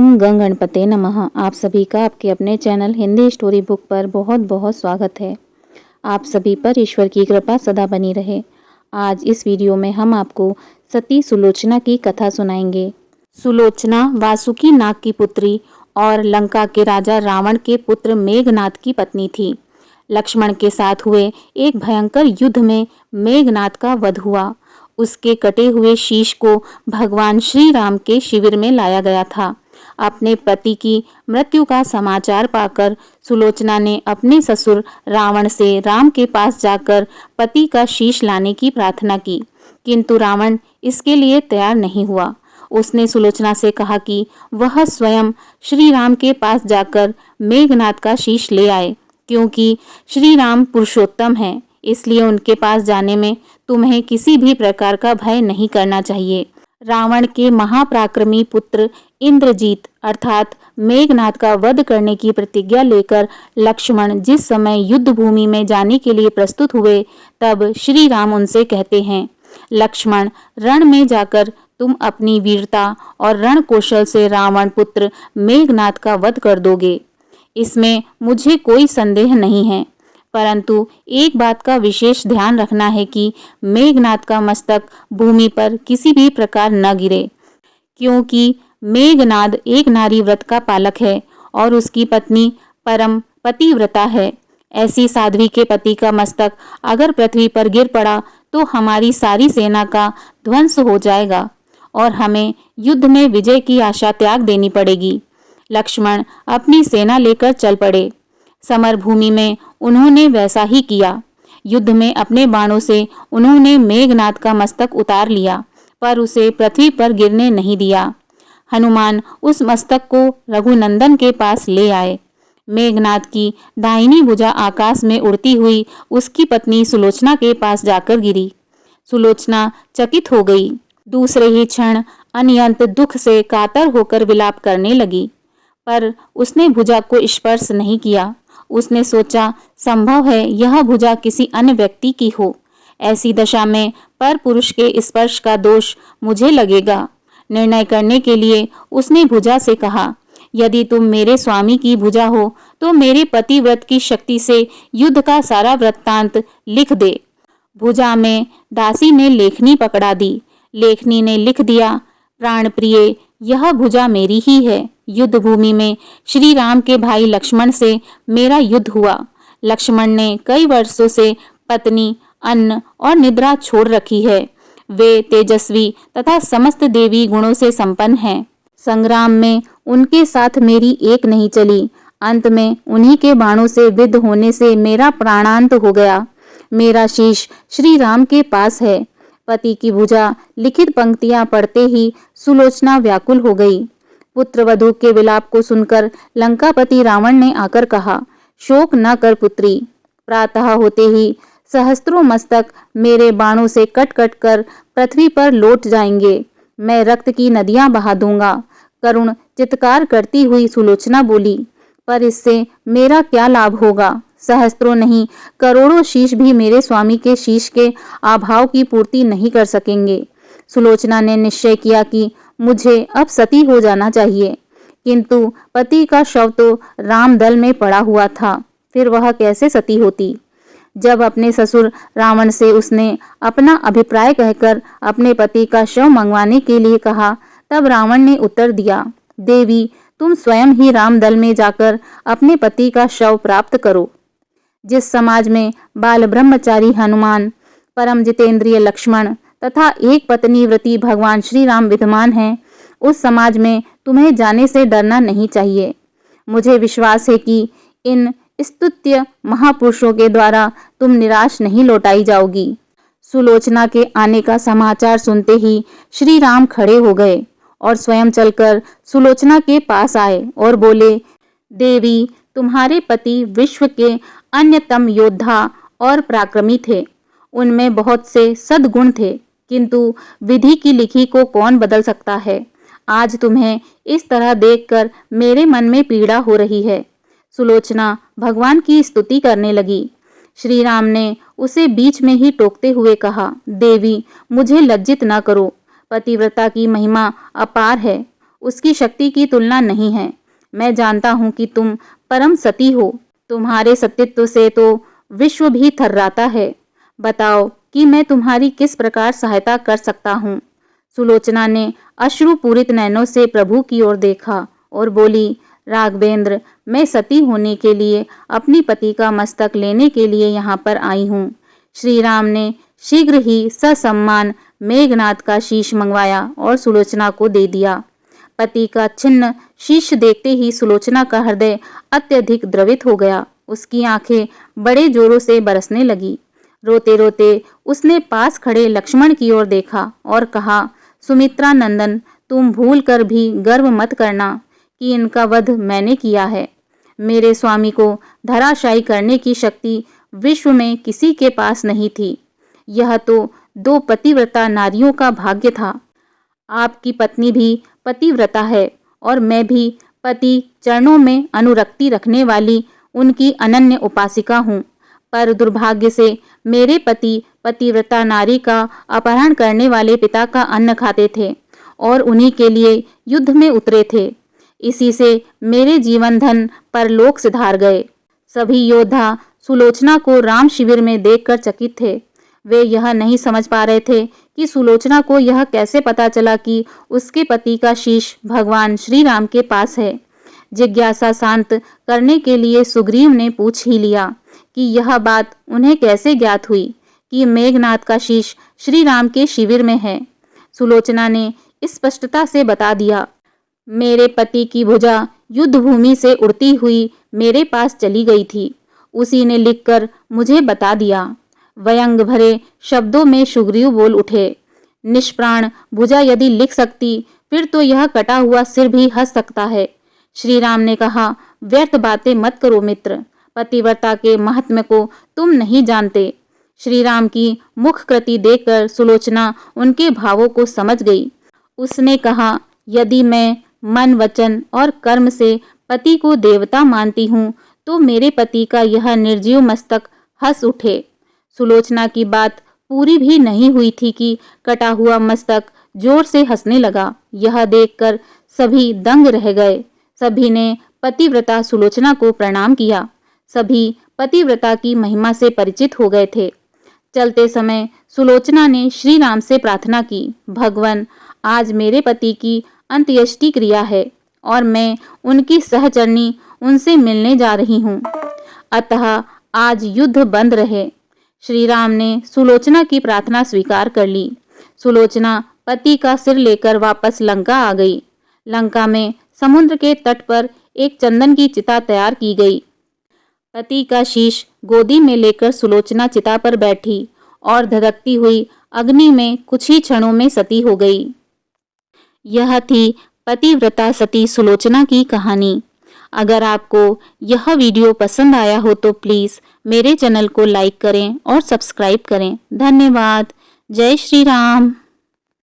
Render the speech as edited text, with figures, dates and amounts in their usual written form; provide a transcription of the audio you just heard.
ओम गंग गणपते नमः। आप सभी का आपके अपने चैनल हिंदी स्टोरी बुक पर बहुत बहुत स्वागत है। आप सभी पर ईश्वर की कृपा सदा बनी रहे। आज इस वीडियो में हम आपको सती सुलोचना की कथा सुनाएंगे। सुलोचना वासुकी नाग की पुत्री और लंका के राजा रावण के पुत्र मेघनाद की पत्नी थी। लक्ष्मण के साथ हुए एक भयंकर युद्ध में मेघनाद का वध हुआ। उसके कटे हुए शीश को भगवान श्री राम के शिविर में लाया गया था। अपने पति की मृत्यु का समाचार पाकर सुलोचना ने अपने ससुर रावण से राम के पास जाकर पति का शीश लाने की प्रार्थना की, किंतु रावण इसके लिए तैयार नहीं हुआ। उसने सुलोचना से कहा कि वह स्वयं श्री राम के पास जाकर मेघनाद का शीश ले आए, क्योंकि श्री राम पुरुषोत्तम हैं, इसलिए उनके पास जाने में तुम्हें किसी भी प्रकार का भय नहीं करना चाहिए। रावण के महापराक्रमी पुत्र इंद्रजीत अर्थात मेघनाद का वध करने की प्रतिज्ञा लेकर लक्ष्मण जिस समय युद्ध भूमि में जाने के लिए प्रस्तुत हुए, तब श्री राम उनसे कहते हैं, लक्ष्मण, रण में जाकर तुम अपनी वीरता और रण कौशल से रावण पुत्र मेघनाद का वध कर दोगे। इसमें मुझे कोई संदेह नहीं है, परंतु एक बात का विशेष ध्यान रखना है कि मेघनाद का मस्तक भूमि पर किसी भी प्रकार न गिरे, क्योंकि मेघनाद एक नारी व्रत का पालक है और उसकी पत्नी परम पतिव्रता है। ऐसी साध्वी के पति का मस्तक अगर पृथ्वी पर गिर पड़ा तो हमारी सारी सेना का ध्वंस हो जाएगा और हमें युद्ध में विजय की आशा त्याग देनी पड़ेगी। लक्ष्मण अपनी सेना लेकर चल पड़े। समर भूमि में उन्होंने वैसा ही किया। युद्ध में अपने बाणों से उन्होंने मेघनाद का मस्तक उतार लिया, पर उसे पृथ्वी पर गिरने नहीं दिया। हनुमान उस मस्तक को रघुनंदन के पास ले आए। मेघनाद की दाहिनी भुजा आकाश में उड़ती हुई उसकी पत्नी सुलोचना के पास जाकर गिरी। सुलोचना चकित हो गई। दूसरे ही क्षण अनंत दुख से कातर होकर विलाप करने लगी, पर उसने भुजा को स्पर्श नहीं किया। उसने सोचा, संभव है यह भुजा किसी अन्य व्यक्ति की हो। ऐसी दशा में पर पुरुष के स्पर्श का दोष मुझे लगेगा। निर्णय करने के लिए उसने भुजा से कहा, यदि तुम मेरे स्वामी की भुजा हो तो मेरे पतिव्रत की शक्ति से युद्ध का सारा वृत्तांत लिख दे। भुजा में दासी ने लेखनी पकड़ा दी। लेखनी ने लिख दिया, प्राण प्रिय, यह भुजा मेरी ही है। युद्ध भूमि में श्री राम के भाई लक्ष्मण से मेरा युद्ध हुआ। लक्ष्मण ने कई वर्षों से पत्नी, अन्न और निद्रा छोड़ रखी है। वे तेजस्वी तथा समस्त देवी गुणों से संपन्न हैं। संग्राम में उनके साथ मेरी एक नहीं चली। अंत में उन्हीं के बाणों से विद्ध होने से मेरा प्राणांत हो गया। मेरा शीश श्री राम के पास है। पति की भुजा लिखित पंक्तियां पढ़ते ही सुलोचना व्याकुल हो गई। पुत्र वधू के विलाप को सुनकर लंकापति रावण ने आकर कहा, शोक न कर पुत्री। प्रातः होते ही सहस्त्रों मस्तक मेरे बाणों से कट कट कर पृथ्वी पर लौट जाएंगे। मैं रक्त की नदियां बहा दूंगा। करुण चित्कार करती हुई सुलोचना बोली, पर इससे मेरा क्या लाभ होगा। सहस्त्रों नहीं, करोड़ों शीश भी मेरे स्वामी के शीश के अभाव की पूर्ति नहीं कर सकेंगे। सुलोचना ने निश्चय किया कि मुझे अब सती हो जाना चाहिए, किंतु पति का शव तो रामदल में पड़ा हुआ था, फिर वह कैसे सती होती। जब अपने ससुर रावण से उसने अपना अभिप्राय कहकर अपने पति का शव मंगवाने के लिए कहा, तब रावण ने उत्तर दिया, देवी, तुम स्वयं ही रामदल में जाकर अपने पति का शव प्राप्त करो। जिस समाज में बाल ब्रह्मचारी हनुमान, परम जितेंद्रिय लक्ष्मण तथा एक पत्नी व्रती भगवान श्री राम विद्यमान हैं, उस समाज में तुम्हें जाने से डरना नहीं चाहिए। मुझे विश्वास है कि इन स्तुत्य महापुरुषों के द्वारा तुम निराश नहीं लौटाई जाओगी। सुलोचना के आने का समाचार सुनते ही श्री राम खड़े हो गए और स्वयं चलकर सुलोचना के पास आए और बोले, देवी, तुम्हारे पति विश्व के अन्यतम योद्धा और पराक्रमी थे। उनमें बहुत से सद्गुण थे, किंतु विधि की लिखी को कौन बदल सकता है। आज तुम्हें इस तरह देखकर मेरे मन में पीड़ा हो रही है। सुलोचना भगवान की स्तुति करने लगी। श्री राम ने उसे बीच में ही टोकते हुए कहा, देवी, मुझे लज्जित न करो। पतिव्रता की महिमा अपार है। उसकी शक्ति की तुलना नहीं है। मैं जानता हूँ कि तुम परम सती हो। तुम्हारे सतीत्व से तो विश्व भी थर्राता है। बताओ कि मैं तुम्हारी किस प्रकार सहायता कर सकता हूँ। सुलोचना ने अश्रुपूरित नयनों से प्रभु की ओर देखा और बोली, राघवेंद्र, मैं सती होने के लिए अपनी पति का मस्तक लेने के लिए यहाँ पर आई हूँ। श्री राम ने शीघ्र ही ससम्मान मेघनाद का शीश मंगवाया और सुलोचना को दे दिया। पति का छिन्न शीश देखते ही सुलोचना का हृदय अत्यधिक द्रवित हो गया। उसकी आंखें बड़े जोरों से बरसने लगी। रोते रोते उसने पास खड़े लक्ष्मण की ओर देखा और कहा, सुमित्रा नंदन, तुम भूल कर भी गर्व मत करना कि इनका वध मैंने किया है। मेरे स्वामी को धराशायी करने की शक्ति विश्व में किसी के पास नहीं थी। यह तो 2 पतिव्रता नारियों का भाग्य था। आपकी पत्नी भी पतिव्रता है और मैं भी पति चरणों में अनुरक्ति रखने वाली उनकी अनन्य उपासिका हूँ। पर दुर्भाग्य से मेरे पति पतिव्रता नारी का अपहरण करने वाले पिता का अन्न खाते थे और उन्हीं के लिए युद्ध में उतरे थे। इसी से मेरे जीवन धन परलोक सिधार गए। सभी योद्धा सुलोचना को राम शिविर में देखकर चकित थे। वे यह नहीं समझ पा रहे थे कि सुलोचना को यह कैसे पता चला कि उसके पति का शीश भगवान श्री राम के पास है। जिज्ञासा शांत करने के लिए सुग्रीव ने पूछ ही लिया कि यह बात उन्हें कैसे ज्ञात हुई कि मेघनाद का शीश श्री राम के शिविर में है। सुलोचना ने स्पष्टता से बता दिया, मेरे पति की भुजा युद्ध भूमि से उड़ती हुई मेरे पास चली गई थी। उसी ने लिखकर मुझे बता दिया। व्यंग भरे शब्दों में सुग्रीव बोल उठे, निष्प्राण भुजा यदि लिख सकती, फिर तो यह कटा हुआ सिर भी हंस सकता है। श्री राम ने कहा, व्यर्थ बातें मत करो मित्र, पतिव्रता के महात्म्य को तुम नहीं जानते। श्री राम की मुख कृति देखकर सुलोचना उनके भावों को समझ गई। उसने कहा, यदि मैं मन, वचन और कर्म से पति को देवता मानती हूँ तो मेरे पति का यह निर्जीव मस्तक हंस उठे। सुलोचना की बात पूरी भी नहीं हुई थी कि कटा हुआ मस्तक जोर से हंसने लगा। यह देखकर सभी दंग रह गए। सभी ने पतिव्रता सुलोचना को प्रणाम किया। सभी पतिव्रता की महिमा से परिचित हो गए थे। चलते समय सुलोचना ने श्री राम से प्रार्थना की, भगवान, आज मेरे पति की अंत्येष्टि क्रिया है और मैं उनकी सहचरनी उनसे मिलने जा रही हूँ, अतः आज युद्ध बंद रहे। श्री राम ने सुलोचना की प्रार्थना स्वीकार कर ली। सुलोचना पति का सिर लेकर वापस लंका आ गई। लंका में समुद्र के तट पर एक चंदन की चिता तैयार की गई। पति का शीश गोदी में लेकर सुलोचना चिता पर बैठी और धधकती हुई अग्नि में कुछ ही क्षणों में सती हो गई। यह थी पतिव्रता सती सुलोचना की कहानी। अगर आपको यह वीडियो पसंद आया हो तो प्लीज़ मेरे चैनल को लाइक करें और सब्सक्राइब करें। धन्यवाद। जय श्री राम।